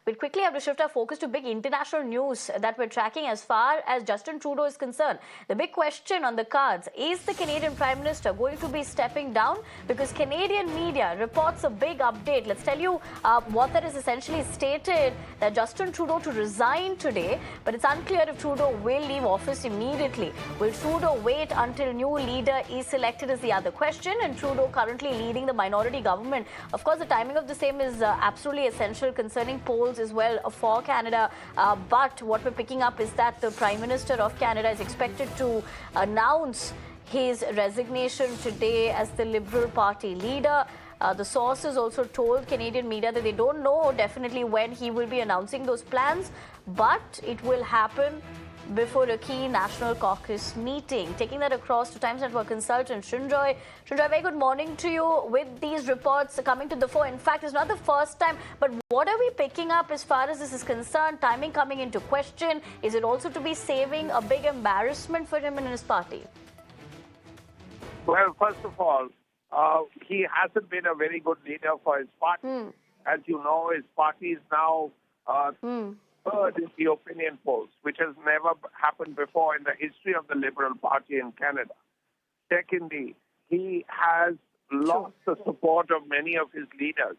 We'll quickly have to shift our focus to big international news that we're tracking as far as Justin Trudeau is concerned. The big question on the cards, is the Canadian Prime Minister going to be stepping down? Because Canadian media reports a big update. Let's tell you what that is essentially stated, that Justin Trudeau to resign today, but it's unclear if Trudeau will leave office immediately. Will Trudeau wait until new leader is selected is the other question, and Trudeau currently leading the minority government. Of course, the timing of the same is absolutely essential concerning polls as well for Canada. But what we're picking up is that the Prime Minister of Canada is expected to announce his resignation today as the Liberal Party leader. The sources also told Canadian media that they don't know definitely when he will be announcing those plans, but it will happen before a key National Caucus meeting. Taking that across to Times Network consultant Shinjoy. Shinjoy, very good morning to you. With these reports coming to the fore, in fact, it's not the first time, but what are we picking up as far as this is concerned? Timing coming into question. Is it also to be saving a big embarrassment for him and his party? Well, first of all, he hasn't been a very good leader for his party. As you know, his party is now third in the opinion polls, which has never happened before in the history of the Liberal Party in Canada. Secondly, he has lost the support of many of his leaders.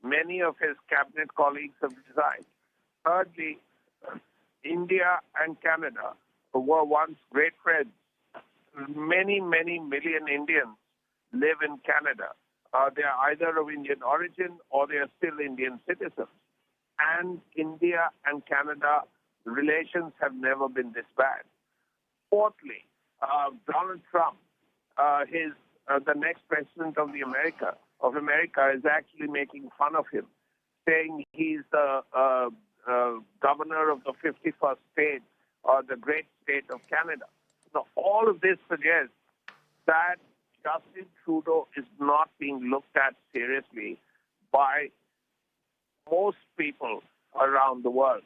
Many of his cabinet colleagues have resigned. Thirdly, India and Canada were once great friends. Many, many million Indians live in Canada. They are either of Indian origin or they are still Indian citizens. And India and Canada relations have never been this bad. Fourthly, Donald Trump, the next president of America, is actually making fun of him, saying he's the governor of the 51st state or the great state of Canada. Now, all of this suggests that Justin Trudeau is not being looked at seriously by most people around the world.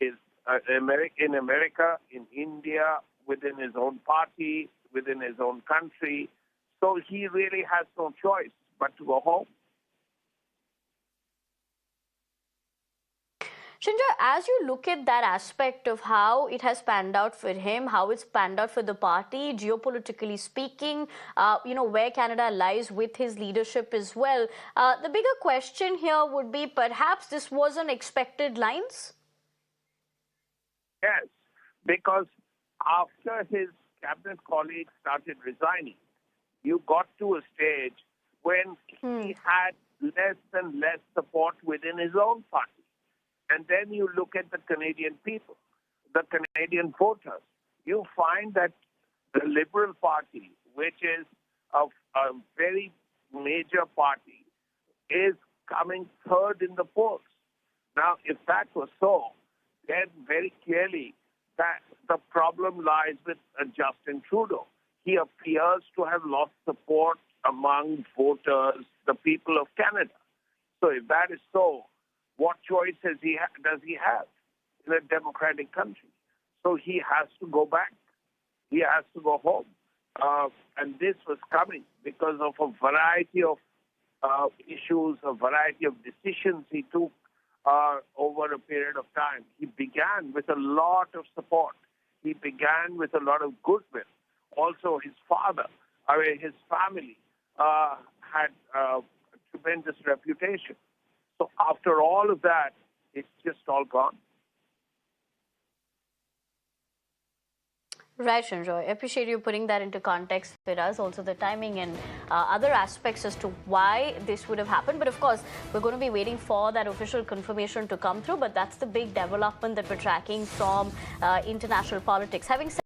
In America, in India, within his own party, within his own country. So he really has no choice but to go home. Shinjoy, as you look at that aspect of how it has panned out for him, how it's panned out for the party, geopolitically speaking, where Canada lies with his leadership as well, the bigger question here would be perhaps this wasn't expected lines? Yes, because after his cabinet colleagues started resigning, you got to a stage when he had less and less support within his own party. And then you look at the Canadian people, the Canadian voters. You find that the Liberal Party, which is a very major party, is coming third in the polls. Now, if that was so, then very clearly that the problem lies with Justin Trudeau. He appears to have lost support among voters, the people of Canada. So if that is so, what choice does he have in a democratic country? So he has to go back. He has to go home. And this was coming because of a variety of issues, a variety of decisions he took over a period of time. He began with a lot of support. He began with a lot of goodwill. Also, his his family had a tremendous reputation. So after all of that, it's just all gone. Right, Shinjoy. I appreciate you putting that into context for us, also the timing and other aspects as to why this would have happened. But of course, we're going to be waiting for that official confirmation to come through. But that's the big development that we're tracking from international politics. Having said